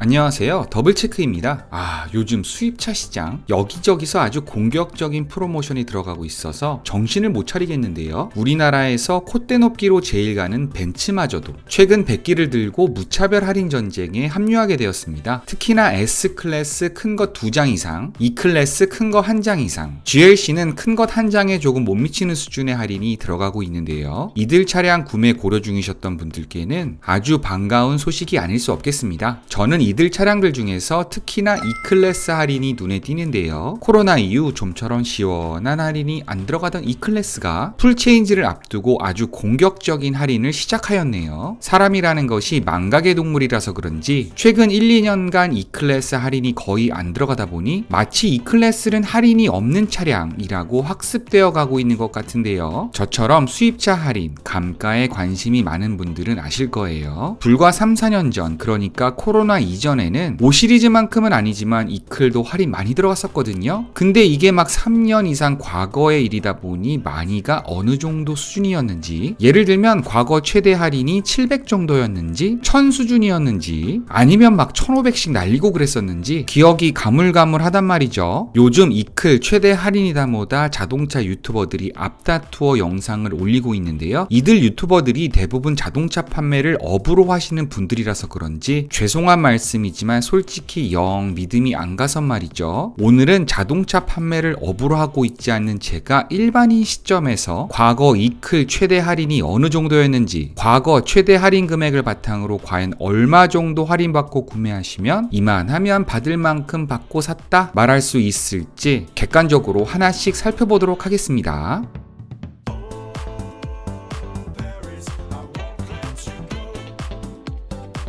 안녕하세요, 더블체크입니다. 요즘 수입차 시장 여기저기서 아주 공격적인 프로모션이 들어가고 있어서 정신을 못 차리겠는데요. 우리나라에서 콧대 높기로 제일 가는 벤츠마저도 최근 100기를 들고 무차별 할인 전쟁에 합류하게 되었습니다. 특히나 S클래스 큰 것 2장 이상, E클래스 큰 거 1장 이상, GLC는 큰 것 1장에 조금 못 미치는 수준의 할인이 들어가고 있는데요. 이들 차량 구매 고려 중이셨던 분들께는 아주 반가운 소식이 아닐 수 없겠습니다. 저는 이들 차량들 중에서 특히나 E클래스 할인이 눈에 띄는데요. 코로나 이후 좀처럼 시원한 할인이 안 들어가던 E클래스가 풀체인지를 앞두고 아주 공격적인 할인을 시작하였네요. 사람이라는 것이 망각의 동물이라서 그런지 최근 1, 2년간 E클래스 할인이 거의 안 들어가다 보니 마치 E클래스는 할인이 없는 차량이라고 학습되어 가고 있는 것 같은데요. 저처럼 수입차 할인, 감가에 관심이 많은 분들은 아실 거예요. 불과 3, 4년 전, 그러니까 코로나 이전에는 5시리즈만큼은 아니지만 E클도 할인 많이 들어갔었거든요. 근데 이게 막 3년 이상 과거의 일이다 보니 많이가 어느 정도 수준이었는지, 예를 들면 과거 최대 할인이 700 정도였는지 1000 수준이었는지 아니면 막 1500씩 날리고 그랬었는지 기억이 가물가물하단 말이죠. 요즘 E클 최대 할인이다 뭐다 자동차 유튜버들이 앞다투어 영상을 올리고 있는데요. 이들 유튜버들이 대부분 자동차 판매를 업으로 하시는 분들이라서 그런지 죄송한 말씀이지만 솔직히 영 믿음이 안 가선 말이죠. 오늘은 자동차 판매를 업으로 하고 있지 않는 제가 일반인 시점에서 과거 E클 최대 할인이 어느 정도였는지, 과거 최대 할인 금액을 바탕으로 과연 얼마 정도 할인받고 구매하시면 이만하면 받을 만큼 받고 샀다 말할 수 있을지 객관적으로 하나씩 살펴보도록 하겠습니다.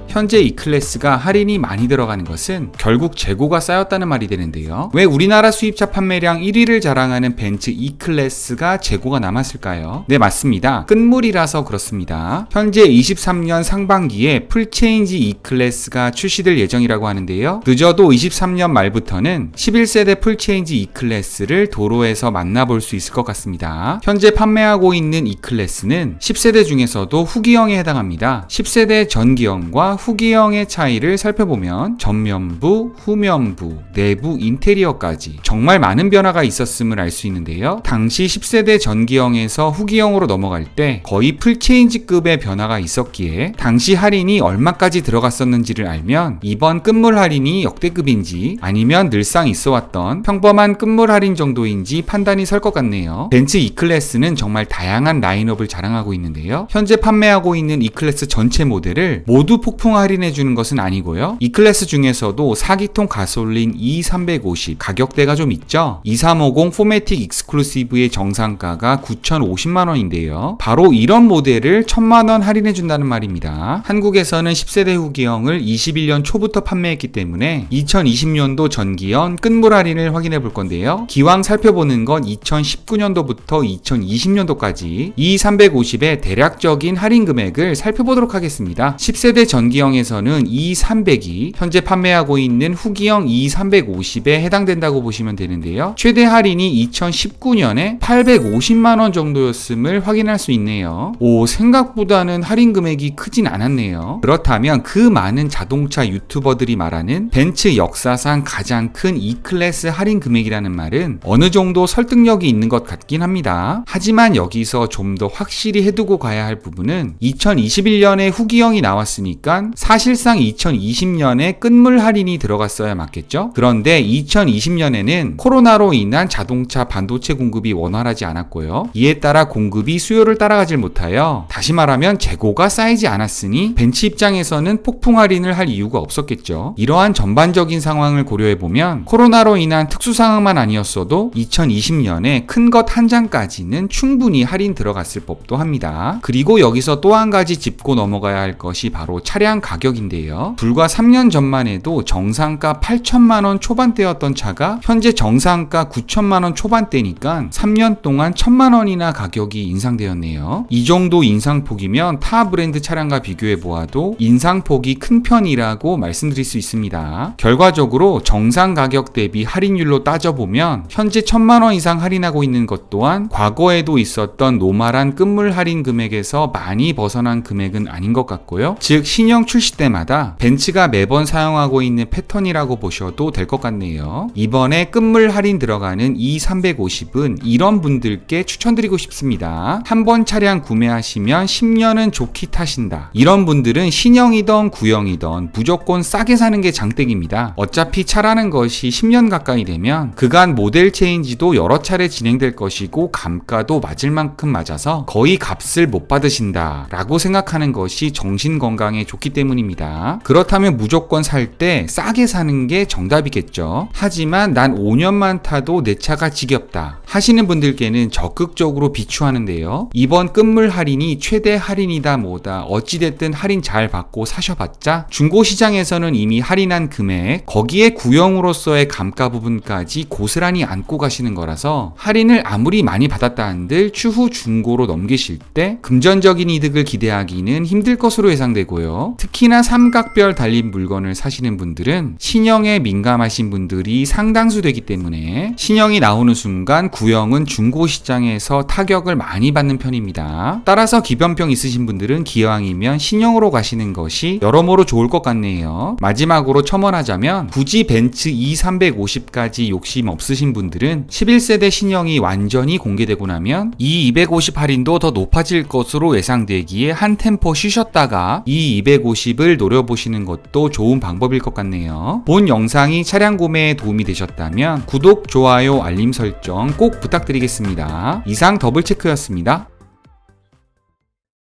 현재 E클래스가 할인이 많이 들어가는 것은 결국 재고가 쌓였다는 말이 되는데요. 왜 우리나라 수입차 판매량 1위를 자랑하는 벤츠 E클래스가 재고가 남았을까요? 네, 맞습니다. 끝물이라서 그렇습니다. 현재 23년 상반기에 풀체인지 E클래스가 출시될 예정이라고 하는데요. 늦어도 23년 말부터는 11세대 풀체인지 E클래스를 도로에서 만나볼 수 있을 것 같습니다. 현재 판매하고 있는 E클래스는 10세대 중에서도 후기형에 해당합니다. 10세대 전기형과 후기형의 차이를 살펴보면 전면부, 후면부, 내부 인테리어까지 정말 많은 변화가 있었음을 알 수 있는데요. 당시 10세대 전기형에서 후기형으로 넘어갈 때 거의 풀체인지급의 변화가 있었기에 당시 할인이 얼마까지 들어갔었는지를 알면 이번 끝물 할인이 역대급인지 아니면 늘상 있어왔던 평범한 끝물 할인 정도인지 판단이 설 것 같네요. 벤츠 E클래스는 정말 다양한 라인업을 자랑하고 있는데요. 현재 판매하고 있는 E클래스 전체 모델을 모두 폭풍 할인해주는 것은 아니고요. E클래스 중에서도 4기통 가솔린 E350 가격대가 좀 있죠. 2350 포매틱 익스클루시브의 정상가가 9,050만원인데요. 바로 이런 모델을 1,000만원 할인해준다는 말입니다. 한국에서는 10세대 후기형을 21년 초부터 판매했기 때문에 2020년도 전기형 끝물 할인을 확인해 볼 건데요. 기왕 살펴보는 건 2019년도부터 2020년도까지 E350의 대략적인 할인 금액을 살펴보도록 하겠습니다. 10세대 전기형에서는 E300이 현재 판매하고 있는 후기형 E350에 해당된다고 보시면 되는데요. 최대 할인이 2019년에 850만원 정도였음을 확인할 수 있네요. 생각보다는 할인 금액이 크진 않았네요. 그렇다면 그 많은 자동차 유튜버들이 말하는 벤츠 역사상 가장 큰 E클래스 할인 금액이라는 말은 어느 정도 설득력이 있는 것 같긴 합니다. 하지만 여기서 좀 더 확실히 해두고 가야 할 부분은 2021년에 후기형이 나왔으니까 사실상 2020년에 끝물 할인이 들어갔어야 맞겠죠? 그런데 2020년에는 코로나로 인한 자동차 반도체 공급이 원활하지 않았고요. 이에 따라 공급이 수요를 따라가질 못하여 다시 말하면 재고가 쌓이지 않았으니 벤츠 입장에서는 폭풍 할인을 할 이유가 없었겠죠. 이러한 전반적인 상황을 고려해보면 코로나로 인한 특수 상황만 아니었어도 2020년에 큰 것 한 장까지는 충분히 할인 들어갔을 법도 합니다. 그리고 여기서 또 한 가지 짚고 넘어가야 할 것이 바로 차량 가격인데요. 불과 3년 전만 해도 정상가 8천만원 초반대였던 차가 현재 정상가 9천만원 초반대니까 3년 동안 1000만원이나 가격이 인상되었네요. 이 정도 인상폭이면 타 브랜드 차량과 비교해보아도 인상폭이 큰 편이라고 말씀드릴 수 있습니다. 결과적으로 정상 가격 대비 할인율로 따져보면 현재 1000만원 이상 할인하고 있는 것 또한 과거에도 있었던 노멀한 끝물 할인 금액에서 많이 벗어난 금액은 아닌 것 같고요. 즉 신형 신형 출시 때마다 벤츠가 매번 사용하고 있는 패턴이라고 보셔도 될 것 같네요. 이번에 끝물 할인 들어가는 E350은 이런 분들께 추천드리고 싶습니다. 한번 차량 구매하시면 10년은 좋게 타신다. 이런 분들은 신형이던 구형이던 무조건 싸게 사는 게 장땡입니다. 어차피 차라는 것이 10년 가까이 되면 그간 모델 체인지도 여러 차례 진행될 것이고 감가도 맞을 만큼 맞아서 거의 값을 못 받으신다 라고 생각하는 것이 정신건강에 좋기 때문입니다. 그렇다면 무조건 살 때 싸게 사는 게 정답이겠죠. 하지만 난 5년만 타도 내 차가 지겹다 하시는 분들께는 적극적으로 비추하는데요. 이번 끝물 할인이 최대 할인이다 뭐다 어찌됐든 할인 잘 받고 사셔봤자 중고시장에서는 이미 할인한 금액 거기에 구형으로서의 감가 부분까지 고스란히 안고 가시는 거라서 할인을 아무리 많이 받았다 한들 추후 중고로 넘기실 때 금전적인 이득을 기대하기는 힘들 것으로 예상되고요. 특히나 삼각별 달린 물건을 사시는 분들은 신형에 민감하신 분들이 상당수 되기 때문에 신형이 나오는 순간 구형은 중고시장에서 타격을 많이 받는 편입니다. 따라서 기변병 있으신 분들은 기왕이면 신형으로 가시는 것이 여러모로 좋을 것 같네요. 마지막으로 첨언하자면 굳이 벤츠 E350까지 욕심 없으신 분들은 11세대 신형이 완전히 공개되고 나면 E250 할인도 더 높아질 것으로 예상되기에 한 템포 쉬셨다가 E250을 노려보시는 것도 좋은 방법일 것 같네요. 본 영상이 차량 구매에 도움이 되셨다면 구독, 좋아요, 알림 설정 꼭 부탁드리겠습니다. 이상 더블체크였습니다.